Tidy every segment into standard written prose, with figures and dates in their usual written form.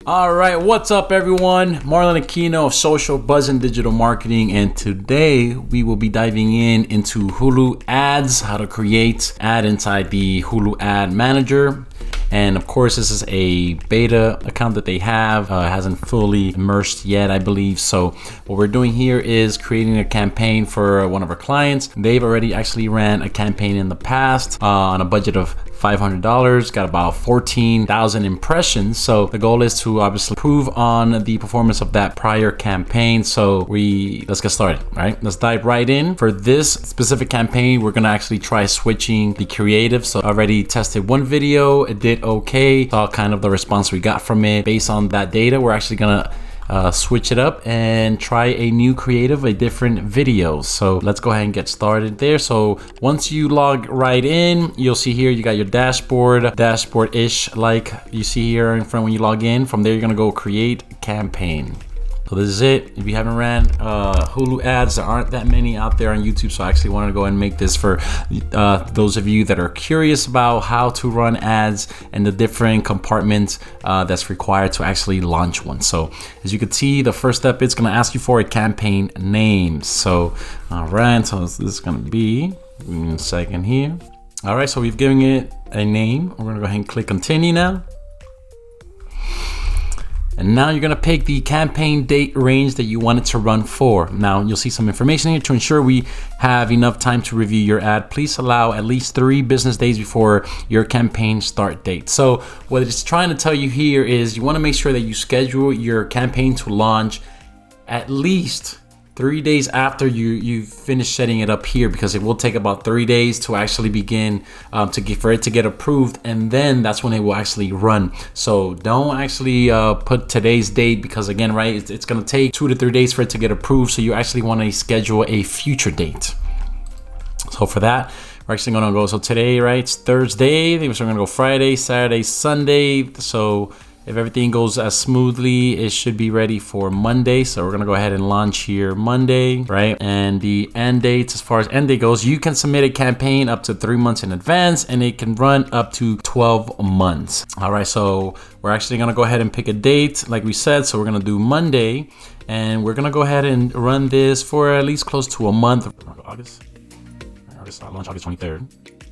All right, what's up everyone? Marlon Aquino of Social Buzz and Digital Marketing, and today we will be diving into HULU Ads, how to create ad inside the HULU Ad Manager. And of course, this is a beta account that they have, hasn't fully immersed yet, I believe. So what we're doing here is creating a campaign for one of our clients. They've already actually ran a campaign in the past on a budget of $500, got about 14,000 impressions. So the goal is to obviously improve on the performance of that prior campaign. So let's get started, right? Let's dive right in. For this specific campaign, we're gonna actually try switching the creative. So I already tested one video, it did okay, saw kind of the response we got from it. Based on that data, we're actually gonna switch it up and try a new creative, a different video. So let's go ahead and get started there. So once you log right in, you'll see here you got your dashboard-ish like you see here in front when you log in. From there, you're gonna go create campaign. So this is it. If you haven't ran HULU ads, there aren't that many out there on YouTube. So I actually wanted to go ahead and make this for those of you that are curious about how to run ads and the different compartments that's required to actually launch one. So as you can see, the first step, it's gonna ask you for a campaign name. So, all right, so this is gonna be, in a second here. All right, so we've given it a name. We're gonna go ahead and click continue now. And now you're gonna pick the campaign date range that you want it to run for. Now you'll see some information here. To ensure we have enough time to review your ad, please allow at least 3 business days before your campaign start date. So what it's trying to tell you here is you wanna make sure that you schedule your campaign to launch at least 3 days after you finish setting it up here, because it will take about 3 days to actually begin for it to get approved, and then that's when it will actually run. So don't actually put today's date, because again, right, it's gonna take 2 to 3 days for it to get approved. So you actually want to schedule a future date. So for that, we're actually gonna go, so today, right, it's Thursday, so we're gonna go Friday, Saturday, Sunday. So if everything goes as smoothly, it should be ready for Monday. So we're gonna go ahead and launch here Monday, right? And the end dates, as far as end date goes, you can submit a campaign up to 3 months in advance, and it can run up to 12 months. All right, so we're actually gonna go ahead and pick a date, like we said. So we're gonna do Monday, and we're gonna go ahead and run this for at least close to a month. August, launch August 23rd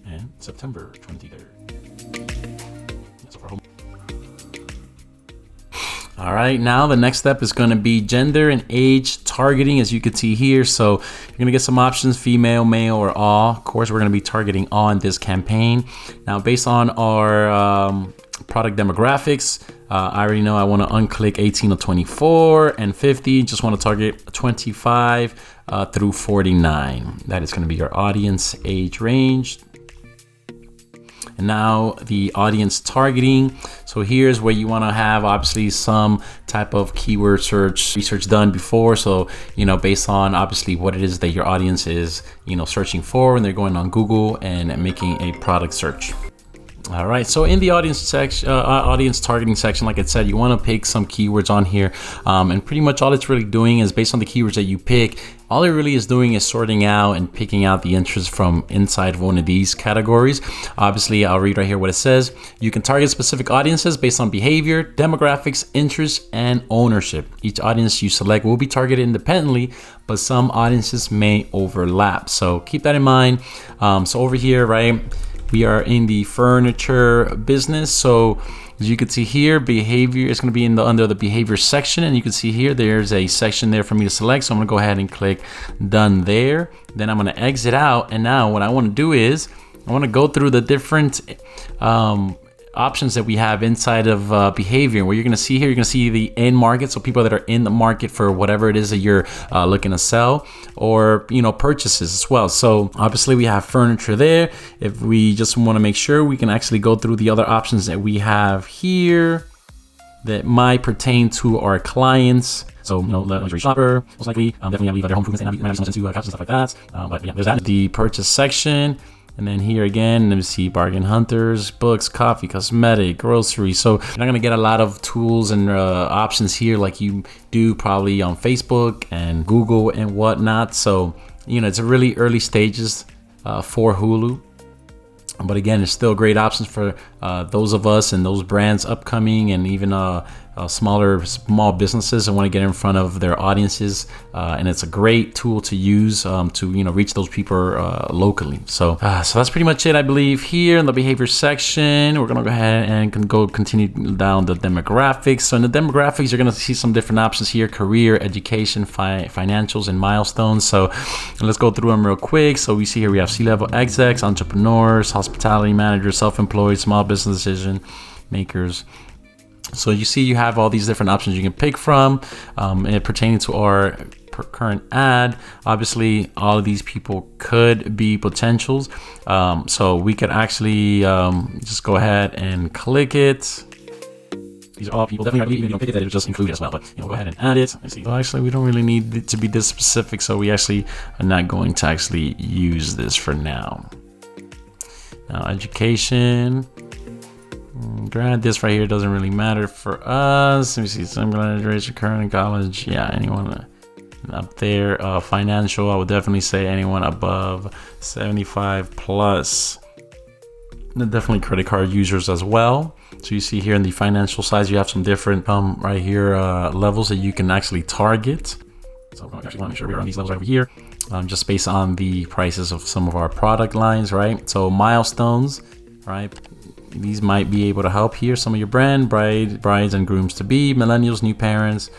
and September 23rd. All right, now the next step is gonna be gender and age targeting, as you can see here. So you're gonna get some options, female, male, or all. Of course, we're gonna be targeting all in this campaign. Now, based on our product demographics, I already know I wanna unclick 18 to 24 and 50. Just wanna target 25 through 49. That is gonna be your audience age range. And now the audience targeting. So here's where you want to have obviously some type of keyword research done before. So, based on obviously what it is that your audience is, searching for when they're going on Google and making a product search. All right, so in the audience section, audience targeting section, like I said, you want to pick some keywords on here, and pretty much all it's really doing is, based on the keywords that you pick, all it really is doing is sorting out and picking out the interest from inside of one of these categories. Obviously, I'll read right here what it says. You can target specific audiences based on behavior, demographics, interests, and ownership. Each audience you select will be targeted independently, but some audiences may overlap. So keep that in mind. So over here, right, we are in the furniture business. So as you can see here, behavior is going to be under the behavior section, and you can see here there's a section there for me to select. So I'm going to go ahead and click done there. Then I'm going to exit out, and now what I want to do is I want to go through the different options that we have inside of behavior. What you're going to see here, you're going to see the end market, so people that are in the market for whatever it is that you're looking to sell, or purchases as well. So obviously we have furniture there. If we just want to make sure, we can actually go through the other options that we have here that might pertain to our clients. So, luxury shopper, most likely, definitely have their home improvements and maybe some into couches and stuff like that. But yeah, there's that. The purchase section. And then here again, let me see, bargain hunters, books, coffee, cosmetic, groceries. So you're not gonna get a lot of tools and options here like you do probably on Facebook and Google and whatnot. So, it's a really early stages for HULU. But again, it's still great options for those of us and those brands upcoming, and even small businesses and want to get in front of their audiences, and it's a great tool to use to reach those people locally. So that's pretty much it, I believe. Here in the behavior section, we're gonna go ahead and continue down the demographics. So in the demographics, you're gonna see some different options here: career, education, financials, and milestones. So let's go through them real quick. So we see here we have C-level execs, entrepreneurs, hospitality managers, self-employed, small business decision makers. So you see you have all these different options you can pick from, pertaining to our current ad. Obviously, all of these people could be potentials. So we could actually just go ahead and click it. These are all people. Definitely, you don't pick it, that it just include as well. But go ahead and add it. See, well, actually, we don't really need it to be this specific, so we actually are not going to actually use this for now. Now, education. Grad, this right here doesn't really matter for us. Let me see. Some graduation, current in college. Yeah, anyone up there. Financial, I would definitely say anyone above 75 plus. Definitely credit card users as well. So you see here in the financial size, you have some different right here levels that you can actually target. So I actually want to make sure we're on these levels over here, just based on the prices of some of our product lines, right? So milestones, right? These might be able to help here. Some of your brand, brides and grooms to be, millennials, new parents,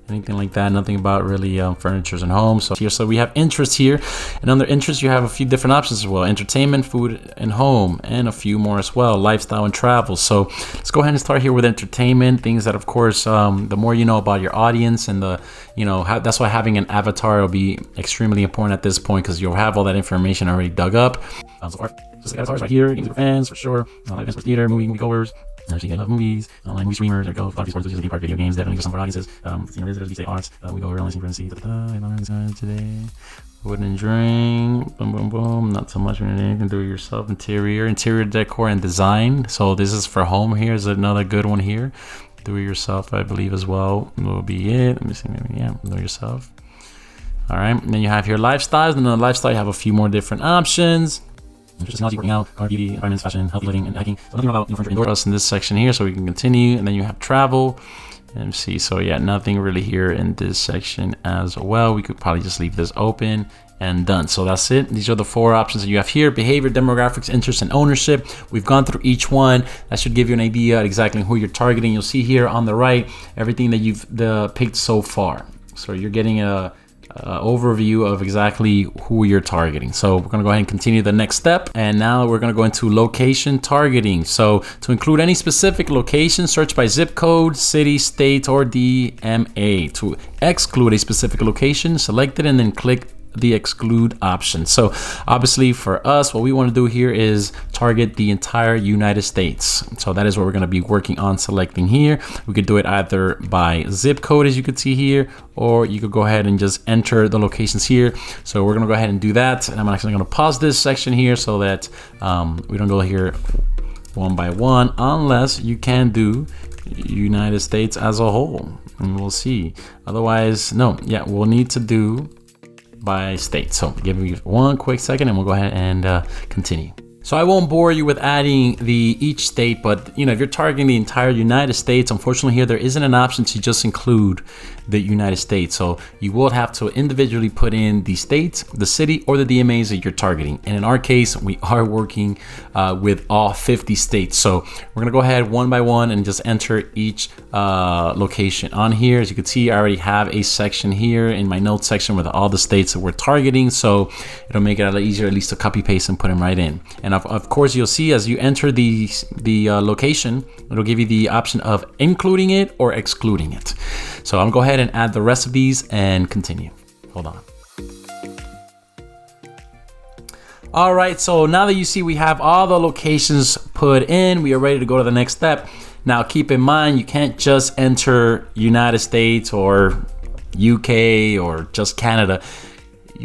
anything like that. Nothing about really furnitures and homes. So here, so we have interest here, and under interest you have a few different options as well: entertainment, food and home, and a few more as well: lifestyle and travel. So let's go ahead and start here with entertainment, things that of course the more you know about your audience, and that's why having an avatar will be extremely important at this point, because you'll have all that information already dug up. So far, just the avatars right here, games for fans for sure, events for theater, moviegoers. Actually, I love movies, online movie streamers, there go, photography, sports, theme park, video games, definitely for some of our audiences. Visitors, we say arts, we go over online synchronicity, today, food and drink, boom, boom, boom, not so much anything do it yourself, interior decor and design. So this is for home. Here's another good one here. Do it yourself, I believe as well, will be it. Let me see, yeah, do it yourself. All right, and then you have here lifestyles, and in the lifestyle you have a few more different options. Technology, working out, car, beauty, environments, fashion, healthy living, and hiking. So nothing about furniture indoor us in this section here, so we can continue. And then you have travel, and see. So yeah, nothing really here in this section as well. We could probably just leave this open and done. So that's it. These are the 4 options that you have here: behavior, demographics, interest, and ownership. We've gone through each one. That should give you an idea exactly who you're targeting. You'll see here on the right everything that you've picked so far. So you're getting a overview of exactly who you're targeting. So we're gonna go ahead and continue the next step, and now we're gonna go into location targeting. So to include any specific location, search by zip code, city, state, or DMA. To exclude a specific location, select it and then click the exclude option. So obviously for us, what we want to do here is target the entire United States. So that is what we're going to be working on selecting here. We could do it either by zip code, as you could see here, or you could go ahead and just enter the locations here. So we're going to go ahead and do that. And I'm actually going to pause this section here so that we don't go here one by one, unless you can do United States as a whole, and we'll see. Otherwise, no, yeah, we'll need to do by state. So give me one quick second and we'll go ahead and continue. So I won't bore you with adding each state, but if you're targeting the entire United States, unfortunately here there isn't an option to just include the United States. So you will have to individually put in the state, the city, or the DMAs that you're targeting. And in our case, we are working with all 50 states. So we're gonna go ahead one by one and just enter each location on here. As you can see, I already have a section here in my notes section with all the states that we're targeting. So it'll make it a lot easier at least to copy paste and put them right in. And of course, you'll see as you enter the location, it'll give you the option of including it or excluding it. So I'm gonna go ahead and add the rest of these and continue. Hold on. All right, so now that you see we have all the locations put in, we are ready to go to the next step. Now keep in mind, you can't just enter United States or UK or just Canada.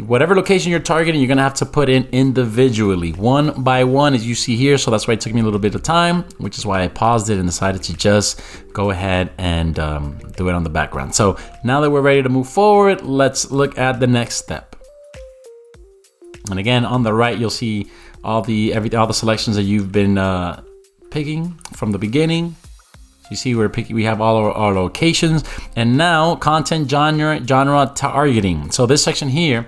Whatever location you're targeting, you're gonna have to put in individually, one by one, as you see here. So that's why it took me a little bit of time, which is why I paused it and decided to just go ahead and do it on the background. So now that we're ready to move forward, let's look at the next step. And again, on the right, you'll see all the selections that you've been picking from the beginning. You see we have all our locations, and now content genre targeting. So this section here,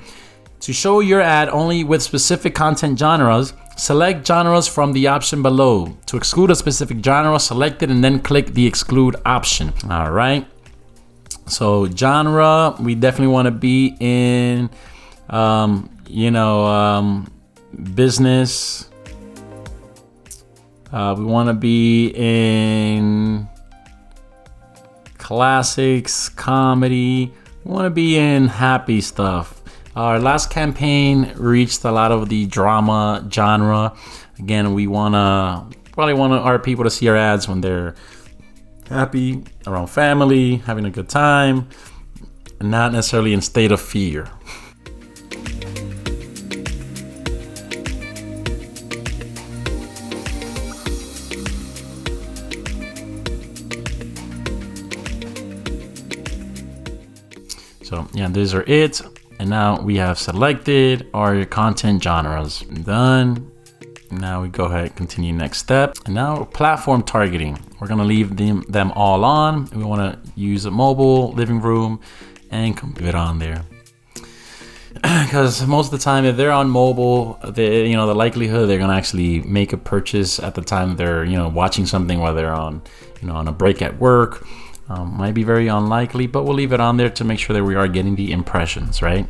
to show your ad only with specific content genres, select genres from the option below. To exclude a specific genre, select it and then click the exclude option. All right. So genre, we definitely want to be in, business. We want to be in classics, comedy. We want to be in happy stuff. Our last campaign reached a lot of the drama genre. Again, we probably want our people to see our ads when they're happy, around family, having a good time, and not necessarily in state of fear. So yeah, these are it. And now we have selected our content genres. Done. Now we go ahead and continue next step. And now platform targeting. We're gonna leave them all on. We wanna use a mobile, living room, and leave it on there. Because most of the time, if they're on mobile, the likelihood they're gonna actually make a purchase at the time they're watching something while they're on on a break at work. Might be very unlikely, but we'll leave it on there to make sure that we are getting the impressions, right?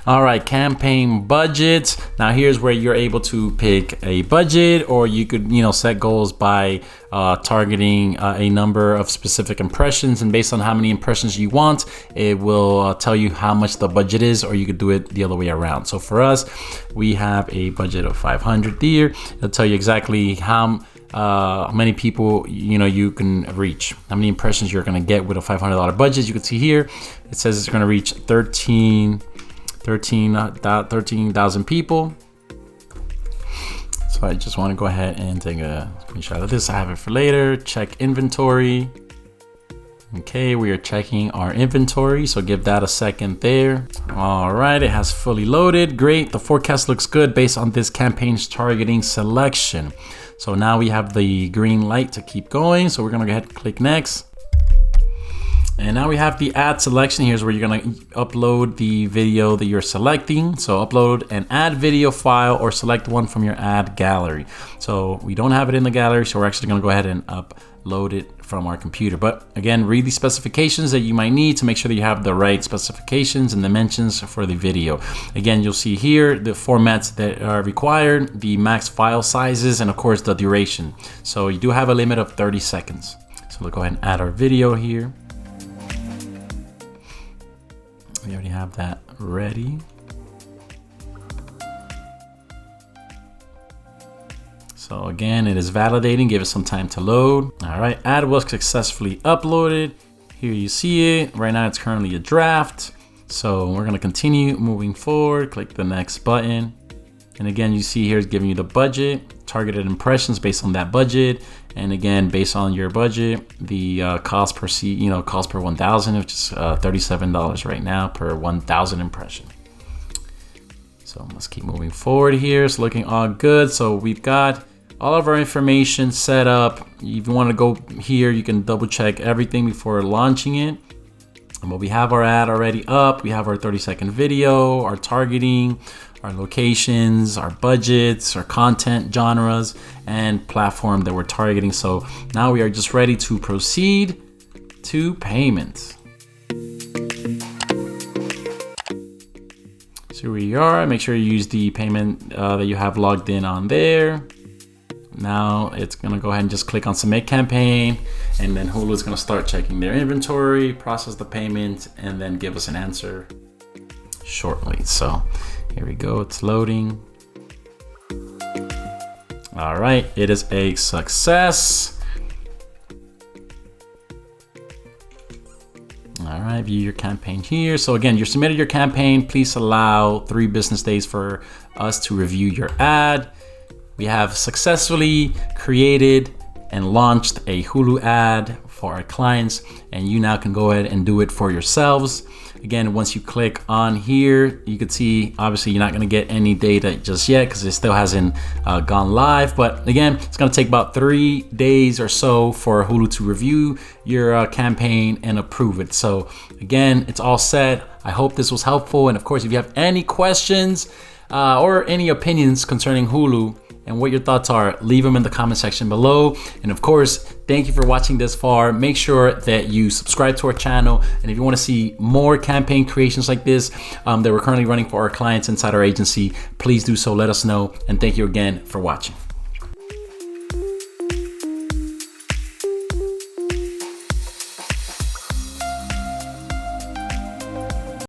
All right, campaign budgets. Now here's where you're able to pick a budget, or you could, set goals by targeting a number of specific impressions, and based on how many impressions you want, it will tell you how much the budget is, or you could do it the other way around. So for us, we have a budget of 500 here. It'll tell you exactly how many people you can reach, how many impressions you're going to get with a $500 budget. You can see here it says it's going to reach 13,000 people. So I just want to go ahead and take a screenshot of this. I have it for later. Check inventory. Okay, we are checking our inventory, so give that a second there. All right, it has fully loaded. Great, the forecast looks good based on this campaign's targeting selection. So now we have the green light to keep going. So we're gonna go ahead and click next. And now we have the ad selection. Here's where you're gonna upload the video that you're selecting. So upload an ad video file or select one from your ad gallery. So we don't have it in the gallery, so we're actually gonna go ahead and upload it from our computer. But again, read the specifications that you might need to make sure that you have the right specifications and dimensions for the video. Again, you'll see here the formats that are required, the max file sizes, and of course the duration. So you do have a limit of 30 seconds. So we'll go ahead and add our video here. We already have that ready. So again, it is validating, give it some time to load. All right, ad was successfully uploaded. Here you see it. Right now it's currently a draft. So we're gonna continue moving forward, click the next button. And again, you see here it's giving you the budget, targeted impressions based on that budget. And again, based on your budget, the cost per seat, cost per 1,000, which is $37 right now per 1,000 impression. So let's keep moving forward here. It's looking all good. So we've got all of our information set up. If you want to go here, you can double check everything before launching it. But we have our ad already up. We have our 30-second video, our targeting, our locations, our budgets, our content genres, and platform that we're targeting. So now we are just ready to proceed to payment. So here we are. Make sure you use the payment that you have logged in on there. Now it's gonna go ahead and just click on submit campaign, and then Hulu is gonna start checking their inventory, process the payment, and then give us an answer shortly. So here we go, it's loading. All right, it is a success. All right, view your campaign here. So again, you submitted your campaign. Please allow 3 business days for us to review your ad. We have successfully created and launched a Hulu ad for our clients, and you now can go ahead and do it for yourselves. Again, once you click on here, you can see obviously you're not going to get any data just yet because it still hasn't gone live. But again, it's going to take about 3 days or so for Hulu to review your campaign and approve it. So again, it's all set. I hope this was helpful. And of course, if you have any questions or any opinions concerning Hulu and what your thoughts are, leave them in the comment section below. And of course, thank you for watching this far. Make sure that you subscribe to our channel. And if you want to see more campaign creations like this that we're currently running for our clients inside our agency, please do so. Let us know. And thank you again for watching.